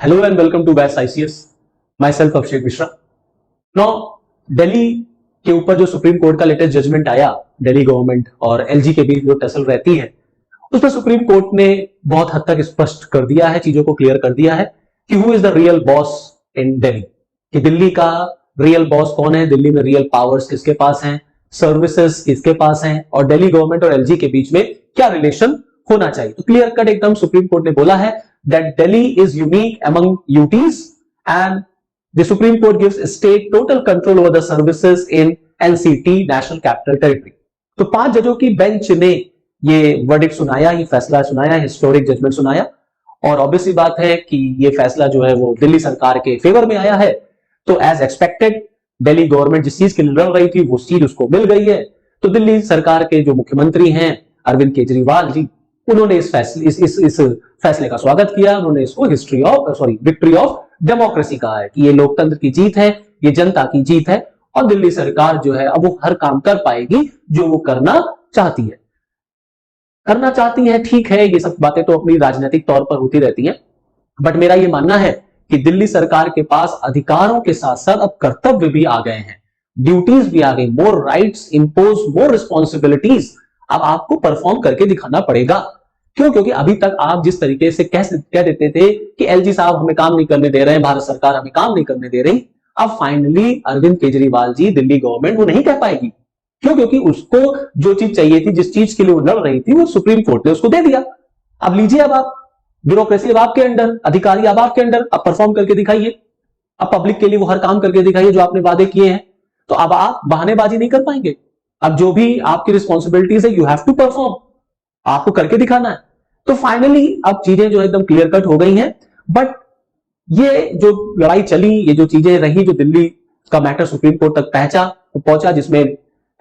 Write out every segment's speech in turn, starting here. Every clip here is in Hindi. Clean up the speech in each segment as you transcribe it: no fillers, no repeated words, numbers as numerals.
Hello and welcome to West ICS. Myself Abhishek Mishra. Now, Delhi के ऊपर जो सुप्रीम कोर्ट का लेटेस्ट जजमेंट आया, दिल्ली गवर्नमेंट और एलजी के बीच जो टसल रहती है, उसमें सुप्रीम कोर्ट ने बहुत हद तक स्पष्ट कर दिया है, चीजों को क्लियर कर दिया है कि who is the real boss इन दिल्ली, कि दिल्ली का रियल बॉस कौन है, दिल्ली में रियल पावर्स किसके पास हैं, सर्विसेज किसके पास हैं और दिल्ली गवर्नमेंट और एलजी के बीच में क्या रिलेशन होना चाहिए। तो क्लियर कट एकदम सुप्रीम कोर्ट ने बोला है that Delhi is unique among UTs and the Supreme Court gives state total control over the services in NCT National Capital Territory। तो 5 जजों की बेंच ने ये वर्डिक्ट सुनाया, ये फैसला सुनाया, हिस्टोरिक जजमेंट सुनाया और ऑब्वियसली बात है कि ये फैसला जो है वो दिल्ली सरकार के फेवर में आया है। तो एज एक्सपेक्टेड दिल्ली गवर्नमेंट जिस चीज के लिए लड़ रही थी वो चीज उसको मिल गई है। तो दिल्ली सरकार के जो मुख्यमंत्री हैं अरविंद केजरीवाल जी, उन्होंने इस फैसले का स्वागत किया। उन्होंने इसको विक्ट्री ऑफ डेमोक्रेसी कहा है कि ये लोकतंत्र की जीत है, ये जनता की जीत है और दिल्ली सरकार जो है अब वो हर काम कर पाएगी जो वो करना चाहती है। ठीक है, ये सब बातें तो अपनी राजनीतिक तौर पर होती रहती हैं, बट मेरा ये मानना है कि दिल्ली सरकार के पास अधिकारों के साथ साथ अब कर्तव्य भी आ गए हैं, ड्यूटीज भी आ गई, मोर राइट्स इंपोज, मोर रिस्पॉन्सिबिलिटीज अब आपको परफॉर्म करके दिखाना पड़ेगा। क्यों? क्योंकि अभी तक आप जिस तरीके से कह देते थे कि एलजी साहब हमें काम नहीं करने दे रहे हैं, भारत सरकार हमें काम नहीं करने दे रही, अब फाइनली अरविंद केजरीवाल जी, दिल्ली गवर्नमेंट वो नहीं कह पाएगी। क्यों? क्योंकि उसको जो चीज चाहिए थी, जिस चीज के लिए वो लड़ रही थी, वो सुप्रीम कोर्ट ने उसको दे दिया। अब लीजिए, अब आप ब्यूरोक्रेसी अब आपके अंडर, अधिकारी अब आपके अंडर, अब परफॉर्म करके दिखाइए, अब पब्लिक के लिए वो हर काम करके दिखाइए जो आपने वादे किए हैं। तो अब आप बहानेबाजी नहीं कर पाएंगे। अब जो भी आपकी रिस्पॉन्सिबिलिटीज है, यू हैव टू परफॉर्म, आपको करके दिखाना है। तो फाइनली अब चीजें जो एकदम क्लियर कट हो गई हैं। बट ये जो लड़ाई चली, ये जो चीजें रही, जो दिल्ली का मैटर सुप्रीम कोर्ट तक पहुंचा, जिसमें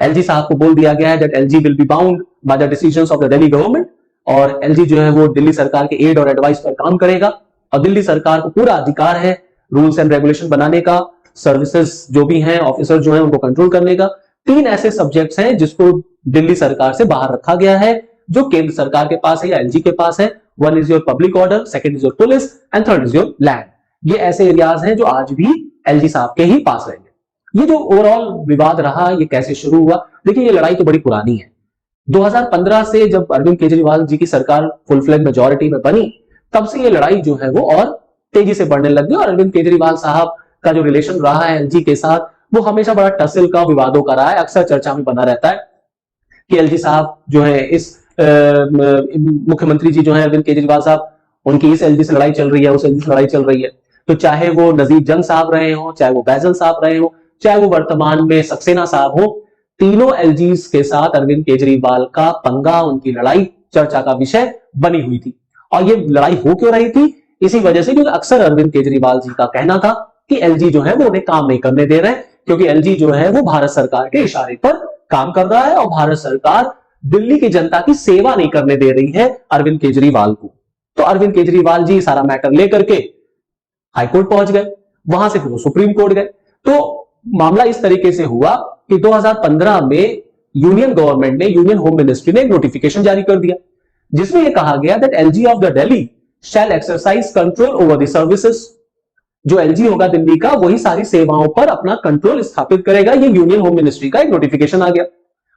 एलजी साहब को बोल दिया गया है that LG will be bound by the decisions of the Delhi government और एलजी जो है वो दिल्ली सरकार के एड और एडवाइस पर काम करेगा और दिल्ली सरकार को पूरा अधिकार है रूल्स एंड रेगुलेशन बनाने का, सर्विसेज जो भी हैं, ऑफिसर जो है उनको कंट्रोल करने का। 3 ऐसे सब्जेक्ट्स हैं जिसको दिल्ली सरकार से बाहर रखा गया है, जो केंद्र सरकार के पास है या एलजी के पास है। 1 is your public order, 2 is your police and 3 is your land. ये ऐसे एरियाज हैं जो आज भी एलजी साहब के ही पास रहेंगे। ये जो ओवरऑल विवाद रहा, ये कैसे शुरू हुआ? देखिए, ये लड़ाई तो बड़ी पुरानी है। 2015 से जब अरविंद केजरीवाल जी की सरकार फुल फ्लैग मेजॉरिटी में बनी, तब से ये लड़ाई जो है वो और तेजी से बढ़ने लग गई और अरविंद केजरीवाल साहब का जो रिलेशन रहा है एलजी के साथ, वो हमेशा बड़ा टसल का, विवादों का रहा है। अक्सर चर्चा में बना रहता है कि एलजी साहब जो है, इस मुख्यमंत्री जी जो है अरविंद केजरीवाल साहब, उनकी इस एलजी से लड़ाई चल रही है, उस एलजी से लड़ाई चल रही है। तो चाहे वो नजीर जंग साहब रहे हो, चाहे वो बैजल साहब रहे हो, चाहे वो वर्तमान में सक्सेना साहब हो, तीनों एलजीज के साथ अरविंद केजरीवाल का पंगा, उनकी लड़ाई चर्चा का विषय बनी हुई थी। और ये लड़ाई हो क्यों रही थी? इसी वजह से क्योंकि अक्सर अरविंद केजरीवाल जी का कहना था कि एलजी जो है वो उन्हें काम नहीं करने दे रहे, क्योंकि एलजी जो है वो भारत सरकार के इशारे पर काम कर रहा है और भारत सरकार दिल्ली की जनता की सेवा नहीं करने दे रही है अरविंद केजरीवाल को। तो अरविंद केजरीवाल जी सारा मैटर लेकर के हाईकोर्ट पहुंच गए, वहां से फिर वो सुप्रीम कोर्ट गए। तो मामला इस तरीके से हुआ कि 2015 में यूनियन गवर्नमेंट ने, यूनियन होम मिनिस्ट्री ने एक नोटिफिकेशन जारी कर दिया, जिसमें यह कहा गया that LG of the Delhi shall exercise control over the services. जो एलजी होगा दिल्ली का, वही सारी सेवाओं पर अपना कंट्रोल स्थापित करेगा। ये यूनियन होम मिनिस्ट्री का एक नोटिफिकेशन आ गया।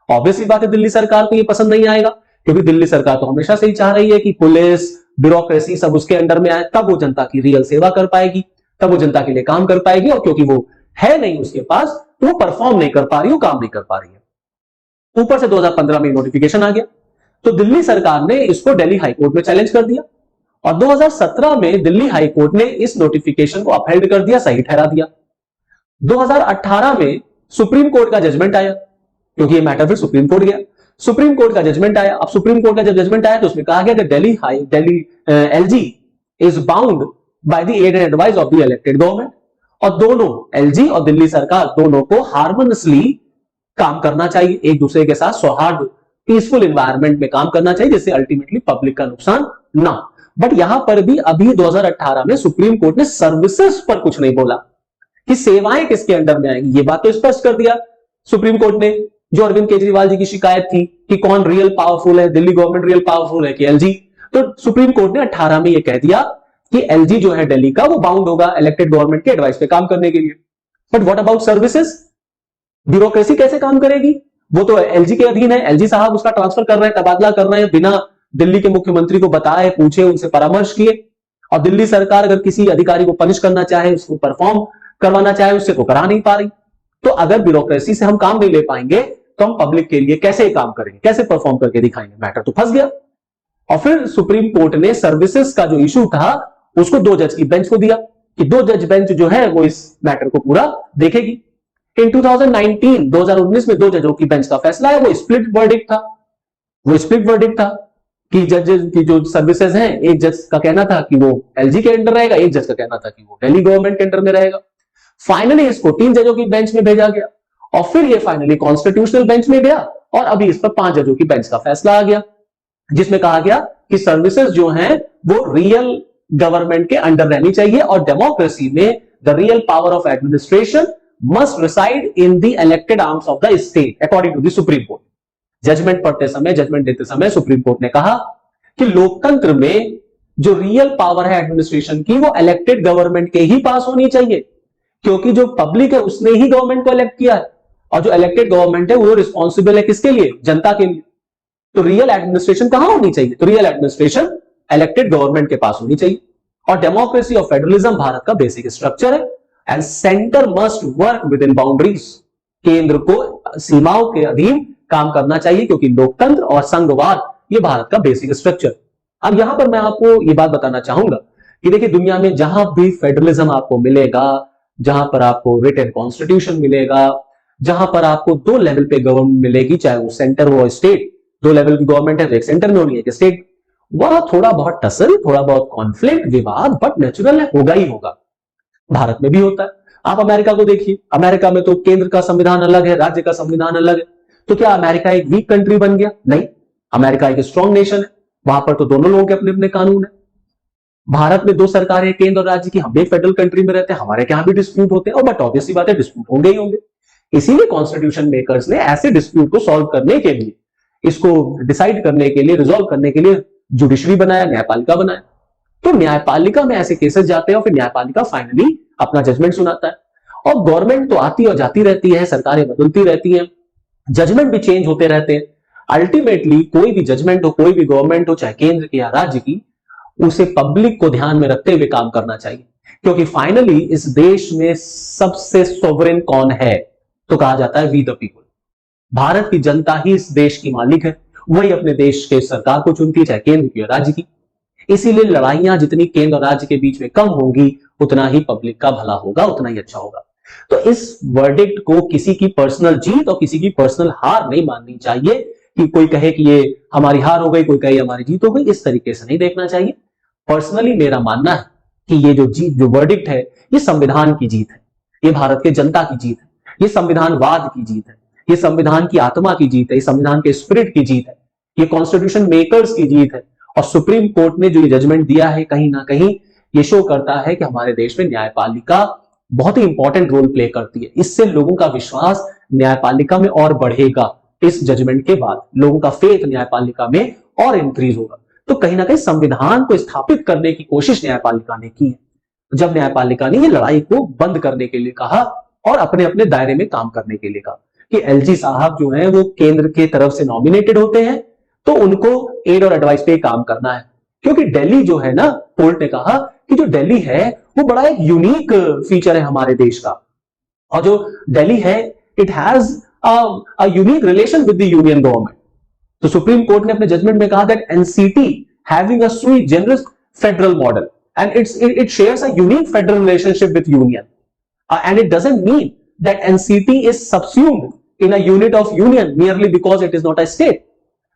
ऑब्वियसली बात है, दिल्ली सरकार को ये पसंद नहीं आएगा, क्योंकि दिल्ली सरकार तो हमेशा से ही चाह रही है कि पुलिस, ब्यूरोक्रेसी सब उसके अंडर में आए, तब वो जनता की रियल सेवा कर पाएगी, तब वो जनता के लिए काम कर पाएगी। और क्योंकि वो है नहीं उसके पास, तो वो परफॉर्म नहीं कर पा रही, वो काम नहीं कर पा रही है। ऊपर से 2015 में नोटिफिकेशन आ गया, तो दिल्ली सरकार ने इसको दिल्ली हाईकोर्ट में चैलेंज कर दिया और 2017 में दिल्ली हाईकोर्ट ने इस नोटिफिकेशन को अपहेल्ड कर दिया, सही ठहरा दिया। 2018 में सुप्रीम कोर्ट का जजमेंट आया, क्योंकि ये मैटर फिर सुप्रीम कोर्ट गया, सुप्रीम कोर्ट का जजमेंट आया। अब सुप्रीम कोर्ट का जब जजमेंट आया तो उसमें कहा गया कि Delhi LG is bound by the aid and advice of the elected government, और दोनों एलजी और दिल्ली सरकार दोनों को हार्मोनियसली काम करना चाहिए, एक दूसरे के साथ सौहार्द, पीसफुल एनवायरनमेंट में काम करना चाहिए, जिससे अल्टीमेटली पब्लिक का नुकसान ना। बट यहां पर भी अभी 2018 में सुप्रीम कोर्ट ने सर्विसेज पर कुछ नहीं बोला कि सेवाएं किसके अंडर में आएंगी। ये बात तो स्पष्ट कर दिया सुप्रीम कोर्ट ने, जो अरविंद केजरीवाल जी की शिकायत थी कि कौन रियल पावरफुल है, दिल्ली गवर्नमेंट रियल पावरफुल है कि एलजी। तो सुप्रीम कोर्ट ने 18 में यह कह दिया कि एलजी जो है दिल्ली का वो बाउंड होगा इलेक्टेड गवर्नमेंट के एडवाइस पे काम करने के लिए। But what about services, bureaucracy कैसे काम करेगी? वो तो एलजी के अधीन है, एलजी साहब उसका ट्रांसफर कर रहे हैं, तबादला कर रहे हैं बिना दिल्ली के मुख्यमंत्री को बताए, पूछे, उनसे परामर्श किए। और दिल्ली सरकार अगर किसी अधिकारी को पनिश करना चाहे, उसको परफॉर्म करवाना चाहे, उससे तो करा नहीं पा रही। तो अगर ब्यूरोक्रेसी से हम काम नहीं ले पाएंगे तो हम पब्लिक के लिए कैसे काम करेंगे, कैसे परफॉर्म करके दिखाएंगे? मैटर तो फंस गया। और फिर सुप्रीम कोर्ट ने सर्विसेज का जो इशू था उसको 2 जज की बेंच को दिया कि 2 जज बेंच जो है वो इस मैटर को पूरा देखेगी। इन 2019 में 2 जजों की बेंच का फैसला है, वो स्प्लिट वर्डिक्ट था। वो स्प्लिट वर्डिक्ट था कि जजेस की जो सर्विसेज हैं, एक जज का कहना था कि वो एलजी के अंडर रहेगा, एक जज का कहना था कि वो दिल्ली गवर्नमेंट के अंडर में रहेगा। फाइनली इसको 3 जजों की बेंच में भेजा गया और फिर ये फाइनली कॉन्स्टिट्यूशनल बेंच में गया और अभी इस पर 5 जजों की बेंच का फैसला आ गया, जिसमें कहा गया कि सर्विसेज जो हैं वो रियल गवर्नमेंट के अंडर रहनी चाहिए और डेमोक्रेसी में the real power of administration must reside in the elected arms of the state according to the supreme court. Judgment पढ़ते समय, जजमेंट देते समय सुप्रीम कोर्ट ने कहा कि लोकतंत्र में जो रियल पावर है एडमिनिस्ट्रेशन की वो इलेक्टेड गवर्नमेंट के ही पास होनी चाहिए, क्योंकि जो पब्लिक है उसने ही गवर्नमेंट को इलेक्ट किया है और जो इलेक्टेड गवर्नमेंट है वो रिस्पॉन्सिबल है किसके लिए? जनता के लिए। तो रियल एडमिनिस्ट्रेशन कहां होनी चाहिए? तो रियल एडमिनिस्ट्रेशन इलेक्टेड गवर्नमेंट के पास होनी चाहिए। और डेमोक्रेसी और फेडरलिज्म भारत का बेसिक स्ट्रक्चर है and centre must work with in boundaries. केंद्र को सीमाओं के अधीन काम करना चाहिए क्योंकि लोकतंत्र और संघवाद ये भारत का बेसिक स्ट्रक्चर। अब यहां पर मैं आपको ये बात बताना चाहूंगा कि देखिए दुनिया में जहां भी फेडरलिज्म आपको मिलेगा, जहां पर आपको रिटन कॉन्स्टिट्यूशन मिलेगा, जहां पर आपको 2 लेवल पे गवर्नमेंट मिलेगी, चाहे वो सेंटर हो स्टेट, 2 लेवल की गवर्नमेंट है, एक सेंटर में होनी है, एक स्टेट, वह थोड़ा बहुत टसल, थोड़ा बहुत कॉन्फ्लिक्ट, विवाद बट नेचुरल है, होगा ही होगा। भारत में भी होता है। आप अमेरिका को देखिए, अमेरिका में तो केंद्र का संविधान अलग है, राज्य का संविधान अलग है। तो क्या अमेरिका एक वीक कंट्री बन गया? नहीं, अमेरिका एक स्ट्रॉन्ग नेशन है, वहां पर तो दोनों लोगों के अपने अपने कानून है। भारत में 2 सरकारें, केंद्र और राज्य की, हम भी फेडरल कंट्री में रहते हैं, हमारे यहां भी डिस्प्यूट होते हैं और बट ऑब्वियसली बात है डिस्प्यूट होंगे ही होंगे। इसीलिए कॉन्स्टिट्यूशन मेकर्स ने ऐसे डिस्प्यूट को सॉल्व करने के लिए, इसको डिसाइड करने के लिए, रिजॉल्व करने के लिए जुडिशरी बनाया, न्यायपालिका बनाया। तो न्यायपालिका में ऐसे केसेस जाते हैं और फिर न्यायपालिका फाइनली अपना जजमेंट सुनाता है। और गवर्नमेंट तो आती और जाती रहती है, सरकारें बदलती रहती हैं, जजमेंट भी चेंज होते रहते हैं। अल्टीमेटली कोई भी जजमेंट हो, कोई भी गवर्नमेंट हो, चाहे केंद्र की या राज्य की, उसे पब्लिक को ध्यान में रखते हुए काम करना चाहिए, क्योंकि फाइनली इस देश में सबसे सोवरेन कौन है? तो कहा जाता है वी द पीपल। भारत की जनता ही इस देश की मालिक है, वही अपने देश के सरकार को चुनती है, चाहे केंद्र की या राज्य की। इसीलिए लड़ाइयां जितनी केंद्र और राज्य के बीच में कम होंगी, उतना ही पब्लिक का भला होगा, उतना ही अच्छा होगा। तो इस वर्डिक्ट को किसी की पर्सनल जीत और किसी की पर्सनल हार नहीं माननी चाहिए कि कोई कहे कि ये हमारी हार हो गई, कोई कहे हमारी जीत हो गई, इस तरीके से नहीं देखना चाहिए। पर्सनली मेरा मानना है कि ये जो वर्डिक्ट है, ये संविधान की जीत है, ये भारत के जनता की जीत है, ये संविधानवाद की जीत है, ये संविधान की आत्मा की जीत है, ये संविधान के स्पिरिट की जीत है, ये कॉन्स्टिट्यूशन मेकर्स की जीत है। और सुप्रीम कोर्ट ने जो ये जजमेंट दिया है, कहीं ना कहीं ये शो करता है कि हमारे देश में न्यायपालिका बहुत ही इंपॉर्टेंट रोल प्ले करती है। इससे लोगों का विश्वास न्यायपालिका में और बढ़ेगा। इस जजमेंट के बाद लोगों का फेथ न्यायपालिका में और इंक्रीज होगा। तो कहीं ना कहीं संविधान को स्थापित करने की कोशिश न्यायपालिका ने की है, जब न्यायपालिका ने ये लड़ाई को बंद करने के लिए कहा और अपने अपने दायरे में काम करने के लिए कहा कि एलजी साहब जो है वो केंद्र की तरफ से नॉमिनेटेड होते हैं, तो उनको एड और एडवाइस पे काम करना है। क्योंकि दिल्ली जो है ना, कोर्ट ने कहा कि जो दिल्ली है वो बड़ा एक यूनिक फीचर है हमारे देश का, और जो दिल्ली है it has a unique relation with the union government. तो सुप्रीम कोर्ट ने अपने जजमेंट में कहा that NCT having a sui generis federal model and it shares a unique federal relationship with union and it doesn't mean that NCT is subsumed in a unit of union merely because it is not a state।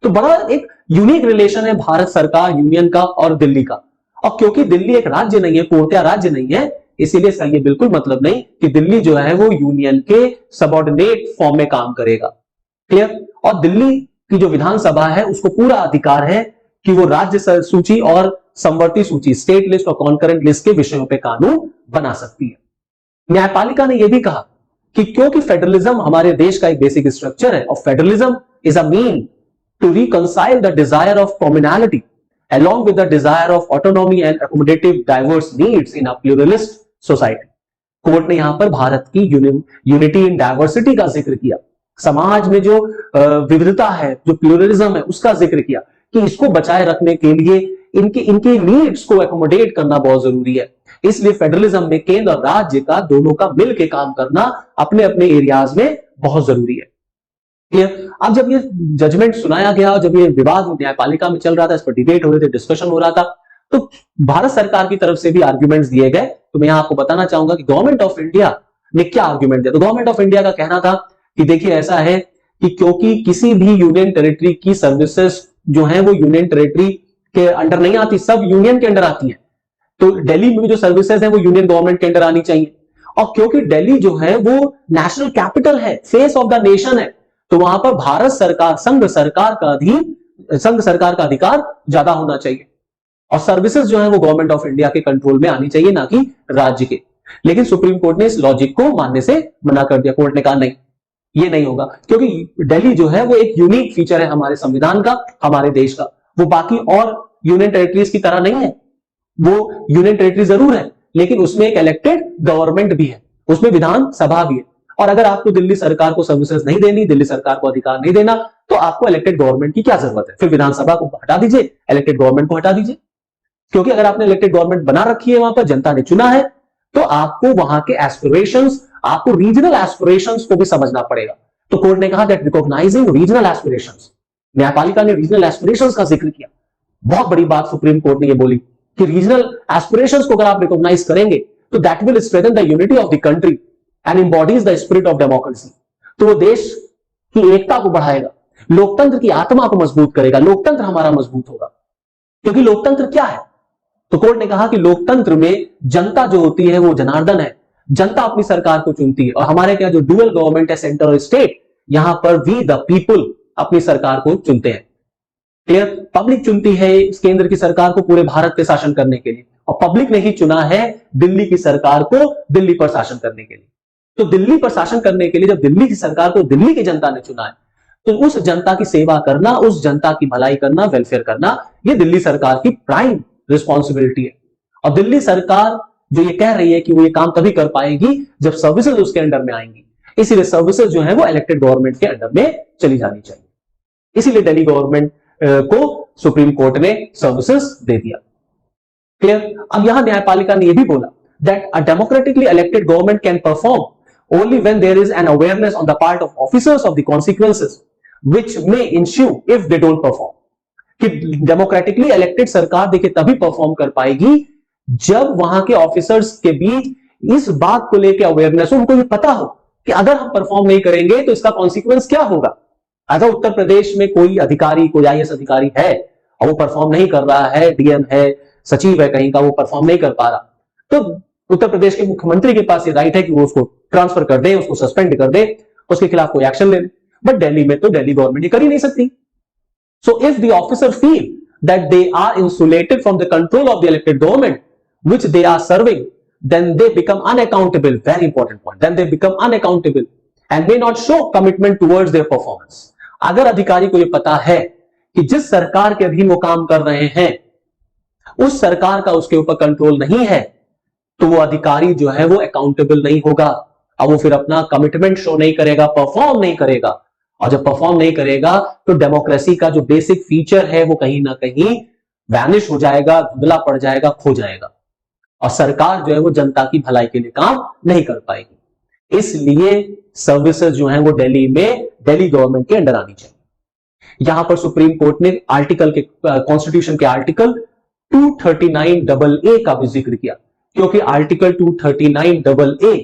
तो बड़ा एक यूनिक रिलेशन है भारत सरकार, यूनियन का और दिल्ली का। और क्योंकि दिल्ली एक राज्य नहीं है, पूर्णतः राज्य नहीं है, इसीलिए इसका ये बिल्कुल मतलब नहीं कि दिल्ली जो है वो यूनियन के सबऑर्डिनेट फॉर्म में काम करेगा। क्लियर? और दिल्ली की जो विधानसभा है उसको पूरा अधिकार है कि वो राज्य सूची और समवर्ती सूची, स्टेट लिस्ट और कॉन्करेंट लिस्ट के विषयों पे कानून बना सकती है। न्यायपालिका ने यह भी कहा कि क्योंकि फेडरलिज्म हमारे देश का एक बेसिक स्ट्रक्चर है और federalism is a mean to reconcile the desire of communality along with the desire of autonomy and accommodative diverse needs in a pluralist society. Court ने यहां पर भारत की यूनिटी इन डाइवर्सिटी का जिक्र किया, समाज में जो विविधता है, जो प्लूरलिज्म है, उसका जिक्र किया कि इसको बचाए रखने के लिए इनके नीड्स को एकोमोडेट करना बहुत जरूरी है। इसलिए फेडरलिज्म में केंद्र और राज्य का दोनों का मिलकर काम करना अपने अपने एरियाज में बहुत जरूरी है। अब जब ये जजमेंट सुनाया गया, जब ये विवाद न्यायपालिका में चल रहा था, इस पर डिबेट हो रहे थे, डिस्कशन हो रहा था, तो भारत सरकार की तरफ से भी आर्ग्यूमेंट्स दिए गए। तो मैं आपको बताना चाहूंगा कि गवर्नमेंट ऑफ इंडिया ने क्या आर्ग्यूमेंट दिया। तो गवर्नमेंट ऑफ इंडिया का कहना था कि देखिए ऐसा है कि क्योंकि किसी भी यूनियन टेरिटरी की सर्विसेज जो है वो यूनियन टेरिटरी के अंडर नहीं आती, सब यूनियन के अंडर आती है। तो दिल्ली में भी जो सर्विसेज है वो यूनियन गवर्नमेंट के अंडर आनी चाहिए। और क्योंकि दिल्ली जो है वो नेशनल कैपिटल है, फेस ऑफ द नेशन है, तो वहां पर भारत सरकार, संघ सरकार का अधिकार ज्यादा होना चाहिए और सर्विसेज जो है वो गवर्नमेंट ऑफ इंडिया के कंट्रोल में आनी चाहिए, ना कि राज्य के। लेकिन सुप्रीम कोर्ट ने इस लॉजिक को मानने से मना कर दिया। कोर्ट ने कहा नहीं, ये नहीं होगा, क्योंकि दिल्ली जो है वो एक यूनिक फीचर है हमारे संविधान का, हमारे देश का। वो बाकी और यूनियन टेरिटरीज की तरह नहीं है। वो यूनियन टेरिटरी जरूर है, लेकिन उसमें एक इलेक्टेड गवर्नमेंट भी है, उसमें विधानसभा भी है। और अगर आपको दिल्ली सरकार को सर्विसेज नहीं देनी, दिल्ली सरकार को अधिकार नहीं देना, तो आपको इलेक्टेड गवर्नमेंट की क्या जरूरत है? फिर विधानसभा को हटा दीजिए, इलेक्टेड गवर्नमेंट को हटा दीजिए। क्योंकि अगर आपने इलेक्टेड गवर्नमेंट बना रखी है, वहां पर जनता ने चुना है, तो आपको वहां के एस्पिरेशंस, आपको रीजनल एस्पिरेशंस को भी समझना पड़ेगा। तो कोर्ट ने कहा दैट रिकॉग्नाइजिंग रीजनल एस्पिरेशंस, न्यायपालिका ने रीजनल एस्पिरेशंस का जिक्र किया। बहुत बड़ी बात सुप्रीम कोर्ट ने ये बोली कि रीजनल एस्पिरेशंस को अगर आप रिकॉग्नाइज करेंगे तो that will strengthen the unity of the country and embodies the spirit of democracy. तो वो देश की एकता को बढ़ाएगा, लोकतंत्र की आत्मा को मजबूत करेगा, लोकतंत्र हमारा मजबूत होगा। क्योंकि लोकतंत्र क्या है? तो कोर्ट ने कहा कि लोकतंत्र में जनता जो होती है वो जनार्दन है, जनता अपनी सरकार को चुनती है। और हमारे क्या जो डुअल गवर्नमेंट है, सेंटर और स्टेट, यहां पर वी द पीपुल अपनी सरकार को चुनते हैं। क्लियर? पब्लिक चुनती है इस केंद्र की सरकार को पूरे भारत पे शासन करने के लिए, और पब्लिक ने ही चुना है दिल्ली की सरकार को दिल्ली पर शासन करने के लिए। तो दिल्ली पर शासन करने के लिए जब दिल्ली की सरकार को दिल्ली की जनता ने चुना है, तो उस जनता की सेवा करना, उस जनता की भलाई करना, वेलफेयर करना, ये दिल्ली सरकार की प्राइम रिस्पॉन्सिबिलिटी है। और दिल्ली सरकार जो ये कह रही है कि वो ये काम तभी कर पाएगी जब सर्विसेज उसके अंडर में आएंगी। इसीलिए सर्विसेज जो है वो इलेक्टेड गवर्नमेंट के अंडर में चली जानी चाहिए। इसीलिए दिल्ली गवर्नमेंट को सुप्रीम कोर्ट ने सर्विसेज दे दिया। क्लियर? अब यहां न्यायपालिका ने यह भी बोला that a democratically elected government can perform only when there is an awareness on the part of officers of the consequences which may ensue if they don't perform. कि डेमोक्रेटिकली इलेक्टेड सरकार देखिए तभी परफॉर्म कर पाएगी जब वहां के ऑफिसर्स के बीच इस बात को लेकर अवेयरनेस हो, उनको ये पता हो कि अगर हम परफॉर्म नहीं करेंगे तो इसका कॉन्सिक्वेंस क्या होगा। अगर उत्तर प्रदेश में कोई अधिकारी, कोई आईएएस अधिकारी है और वो परफॉर्म नहीं कर रहा है, डीएम है, सचिव है कहीं का, वो परफॉर्म नहीं कर पा रहा, तो उत्तर प्रदेश के मुख्यमंत्री के पास ये राइट है कि वो उसको ट्रांसफर कर दे, उसको सस्पेंड कर दे, उसके खिलाफ कोई एक्शन ले ले। बट दिल्ली में तो दिल्ली गवर्नमेंट ये कर ही नहीं सकती। So if the officer feel that they are insulated from the control of the elected government which they are serving, then they become unaccountable. Very important point. Then they become unaccountable and may not show commitment towards their performance. अगर अधिकारी को ये पता है कि जिस सरकार के अधीन वो काम कर रहे हैं उस सरकार का उसके ऊपर कंट्रोल नहीं है, तो वो अधिकारी जो है वो अकाउंटेबल नहीं होगा और वो फिर अपना कमिटमेंट शो नहीं करेगा, परफॉर्म नहीं करेगा। और जब परफॉर्म नहीं करेगा तो डेमोक्रेसी का जो बेसिक फीचर है वो कहीं ना कहीं वैनिश हो जाएगा, धुंधला पड़ जाएगा, खो जाएगा, और सरकार जो है वो जनता की भलाई के लिए काम नहीं कर पाएगी। इसलिए सर्विसेज जो है वो दिल्ली में दिल्ली गवर्नमेंट के अंडर आनी चाहिए। यहां पर सुप्रीम कोर्ट ने आर्टिकल के कॉन्स्टिट्यूशन के आर्टिकल 239AA का भी जिक्र किया, क्योंकि article 239AA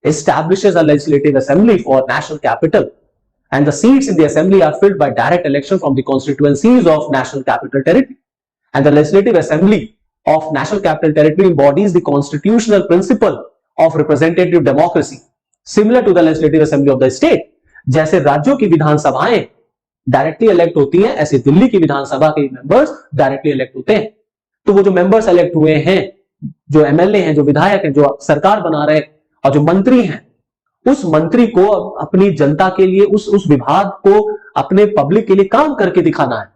establishes a legislative assembly for national capital and the seats in the assembly are filled by direct election from the constituencies of national capital territory, and the legislative assembly of national capital territory embodies the constitutional principle of representative democracy similar to the legislative assembly of the state। जैसे राज्यों की विधानसभाएं डायरेक्टली इलेक्ट होती हैं, ऐसे दिल्ली की विधानसभा के मेंबर्स डायरेक्टली इलेक्ट होते हैं। तो वो जो मेंबर्स इलेक्ट हुए हैं, जो एमएलए हैं, जो विधायक हैं, जो सरकार बना रहे हैं, और जो मंत्री हैं, उस मंत्री को अपनी जनता के लिए, उस विभाग को अपने पब्लिक के लिए काम करके दिखाना है।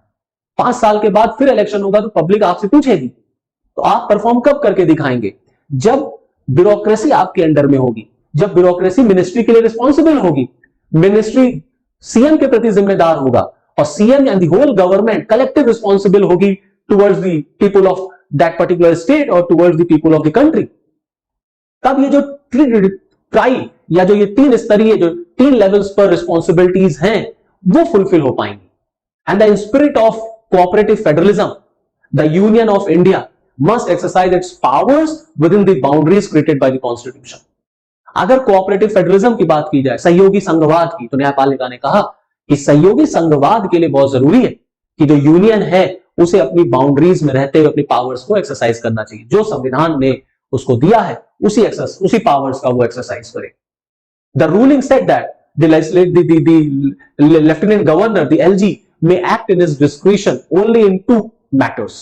5 साल के बाद फिर इलेक्शन होगा तो पब्लिक आपसे पूछेगी, तो आप परफॉर्म कब करके दिखाएंगे? जब ब्यूरोक्रेसी आपके अंडर में होगी, जब ब्यूरोक्रेसी मिनिस्ट्री के लिए रिस्पॉन्सिबल होगी, मिनिस्ट्री सीएम के प्रति जिम्मेदार होगा और CM and the whole government collective responsible होगी towards the people of that particular state और towards the people of the country. तब ये जो ट्राई या जो ये 3 स्तरीय जो 3 लेवल्स पर रिस्पॉन्सिबिलिटीज हैं वो फुलफिल हो पाएंगी। And the spirit of cooperative federalism, the union of India must exercise its powers within the boundaries created by the constitution। अगर कोऑपरेटिव फेडरलिज्म की बात की जाए, सहयोगी संघवाद की, तो न्यायपालिका ने कहा कि सहयोगी संघवाद के लिए बहुत जरूरी है कि जो यूनियन है उसे अपनी बाउंड्रीज में रहते हुए अपनी पावर्स को एक्सरसाइज करना चाहिए। जो संविधान ने उसको दिया है उसी पावर्स का वो एक्सरसाइज करे। The ruling said that the lieutenant governor, the LG, may act in his discretion only in 2 matters।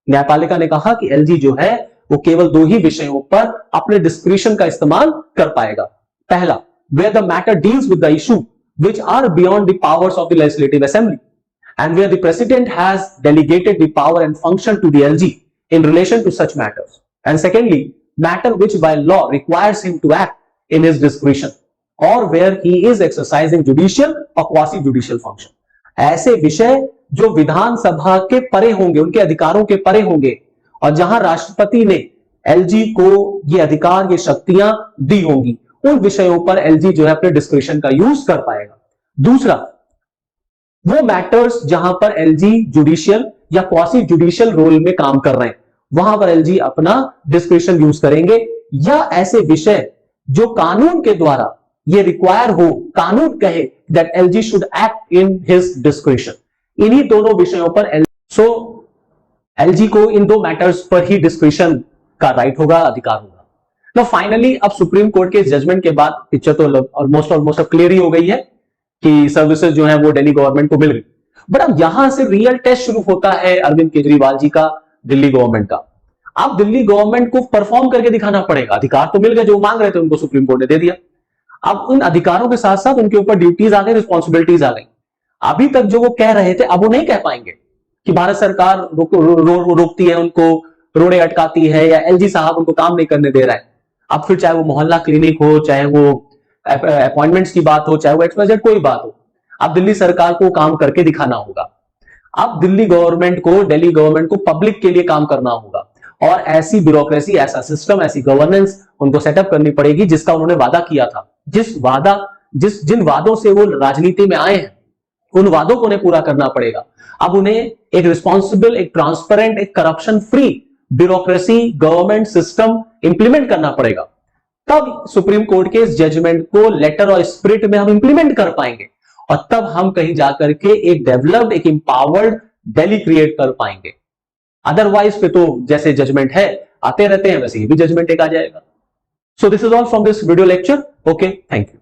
न्यायपालिका ने कहा कि एलजी जो है वो केवल 2 ही विषयों पर अपने डिस्क्रिशन का इस्तेमाल कर पाएगा। पहला, where the matter deals with the issue which are beyond the powers of the legislative assembly and where the president has delegated the power and function to the LG in relation to such matters, and secondly, matter which by law requires him to act in his discretion or where he is exercising judicial or quasi judicial function। ऐसे विषय जो विधानसभा के परे होंगे, उनके अधिकारों के परे होंगे और जहां राष्ट्रपति ने एलजी को ये अधिकार, ये शक्तियां दी होंगी, उन विषयों पर एलजी जो है अपने डिस्क्रिशन का यूज कर पाएगा। दूसरा, वो मैटर्स जहां पर एलजी जुडिशियल या क्वासी जुडिशियल रोल में काम कर रहे हैं, वहां पर एलजी अपना डिस्क्रिशन यूज करेंगे, या ऐसे विषय जो कानून के द्वारा ये रिक्वायर हो, कानून कहे that LG should act in his discretion, इन्हीं दोनों विषयों पर एलजी को इन 2 मैटर्स पर ही डिस्क्रिशन का राइट होगा, अधिकार होगा। तो फाइनली अब सुप्रीम कोर्ट के जजमेंट के बाद पिक्चर तो ऑलमोस्ट क्लियर ही हो गई है कि सर्विसेज जो है वो दिल्ली गवर्नमेंट को मिल गई। बट अब यहां से रियल टेस्ट शुरू होता है अरविंद केजरीवाल जी का दिल्ली गवर्नमेंट का। अब दिल्ली गवर्नमेंट को परफॉर्म करके दिखाना पड़ेगा। अधिकार तो मिल गए, जो मांग रहे थे उनको सुप्रीम कोर्ट ने दे दिया। अब उन अधिकारों के साथ साथ उनके ऊपर ड्यूटीज आ गई, रिस्पॉन्सिबिलिटीज आ गई। अभी तक जो वो कह रहे थे अब वो नहीं कह पाएंगे कि भारत सरकार रोकती है उनको, रोड़े अटकाती है, या एलजी साहब उनको काम नहीं करने दे रहा है। अब फिर चाहे वो मोहल्ला क्लिनिक हो, चाहे वो अपॉइंटमेंट्स की बात हो, चाहे वो XYZ कोई बात हो, अब दिल्ली सरकार को काम करके दिखाना होगा। अब दिल्ली गवर्नमेंट को पब्लिक के लिए काम करना होगा और ऐसी ब्यूरोक्रेसी, ऐसा सिस्टम, ऐसी गवर्नेंस उनको सेटअप करनी पड़ेगी जिसका उन्होंने वादा किया था। जिन वादों से वो राजनीति में आए हैं, उन वादों को उन्हें पूरा करना पड़ेगा। अब उन्हें एक रिस्पॉन्सिबल, एक ट्रांसपेरेंट, एक corruption free bureaucracy, government system implement करना पड़ेगा। तब सुप्रीम कोर्ट के इस जजमेंट को लेटर और स्पिरिट में हम इंप्लीमेंट कर पाएंगे और तब हम कहीं जाकर के एक डेवलप्ड, एक एम्पावर्ड दिल्ली क्रिएट कर पाएंगे। अदरवाइज पे तो जैसे जजमेंट है आते रहते हैं, वैसे ये भी जजमेंट एक आ जाएगा। So this is all from this video lecture. Okay, thank you.